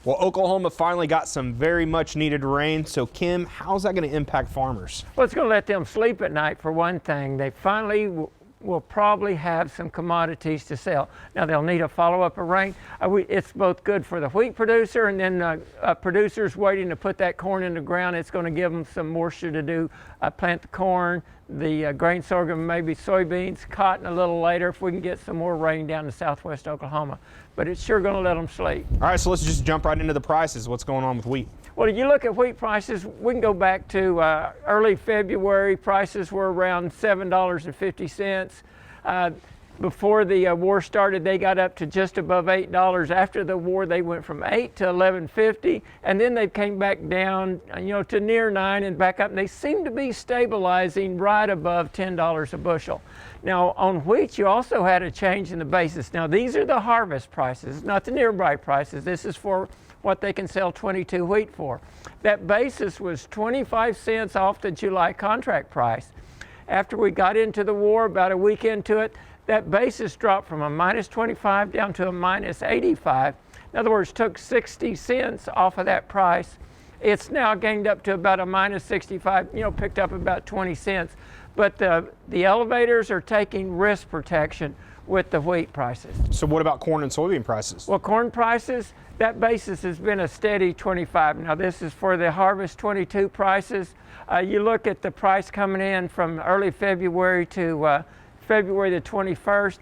Well, Oklahoma finally got some very much needed rain. So Kim, how's that going to impact farmers? Well, it's going to let them sleep at night for one thing. They finally will probably have some commodities to sell. Now they'll need a follow-up of rain. It's both good for the wheat producer and then producers waiting to put that corn in the ground. It's going to give them some moisture to do plant the corn, the grain sorghum, maybe soybeans, cotton a little later if we can get some more rain down in southwest Oklahoma. But it's sure going to let them sleep. All right, so let's just jump right into the prices. What's going on with wheat? Well, if you look at wheat prices, we can go back to early February. Prices were around $7.50. Before the war started, they got up to just above $8. After the war, they went from $8 to $11.50, and then they came back down, to near $9 and back up. And they seem to be stabilizing right above $10 a bushel. Now, on wheat, you also had a change in the basis. Now, these are the harvest prices, not the nearby prices. This is for what they can sell 22 wheat for. That basis was 25 cents off the July contract price. After we got into the war, about a week into it, that basis dropped from a minus 25 down to a minus 85. In other words, took 60 cents off of that price. It's now gained up to about a minus 65, picked up about 20 cents. But the elevators are taking risk protection with the wheat prices. So what about corn and soybean prices? Well, corn prices, that basis has been a steady 25. Now this is for the harvest 22 prices. You look at the price coming in from early February to February the 21st.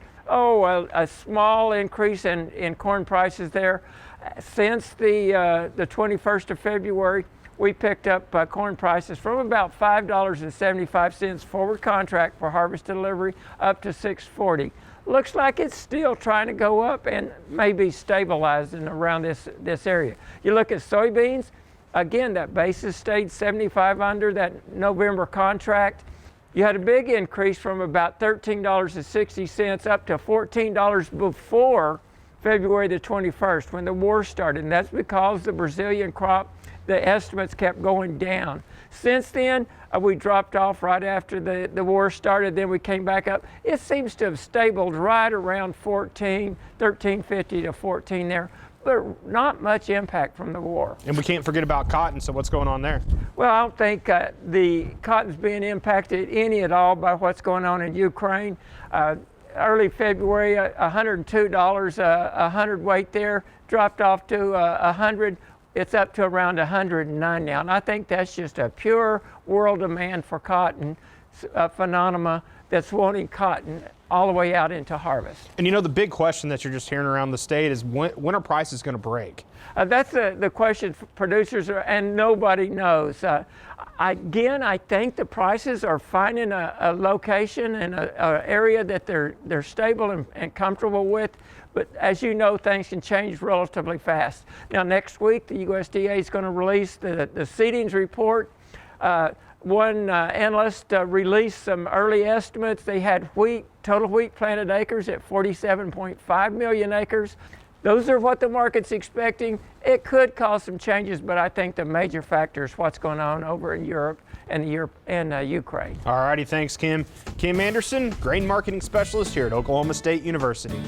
A small increase in corn prices there. Since the 21st of February, we picked up corn prices from about $5.75 forward contract for harvest delivery up to $6.40. Looks like it's still trying to go up and maybe stabilizing around this area. You look at soybeans, again, that basis stayed 75 under that November contract. You had a big increase from about $13.60 up to $14 before February the 21st when the war started. And that's because the Brazilian crop, the estimates kept going down. Since then, we dropped off right after the war started, then we came back up. It seems to have stabled right around 14, 13.50 to 14 there, but not much impact from the war. And we can't forget about cotton, so what's going on there? Well, I don't think the cotton's being impacted any at all by what's going on in Ukraine. Early February, $102 a hundredweight there, dropped off to 100. It's up to around 109 now, and I think that's just a pure world demand for cotton phenomena that's wanting cotton all the way out into harvest. And the big question that you're just hearing around the state is when are prices going to break? That's the question for producers, and nobody knows. Again, I think the prices are finding a location and an area that they're stable and comfortable with. But as you know, things can change relatively fast. Now, next week, the USDA is going to release the seedings report. One analyst released some early estimates. They had total wheat planted acres at 47.5 million acres. Those are what the market's expecting. It could cause some changes, but I think the major factor is what's going on over in Europe and Ukraine. All righty, thanks, Kim. Kim Anderson, grain marketing specialist here at Oklahoma State University.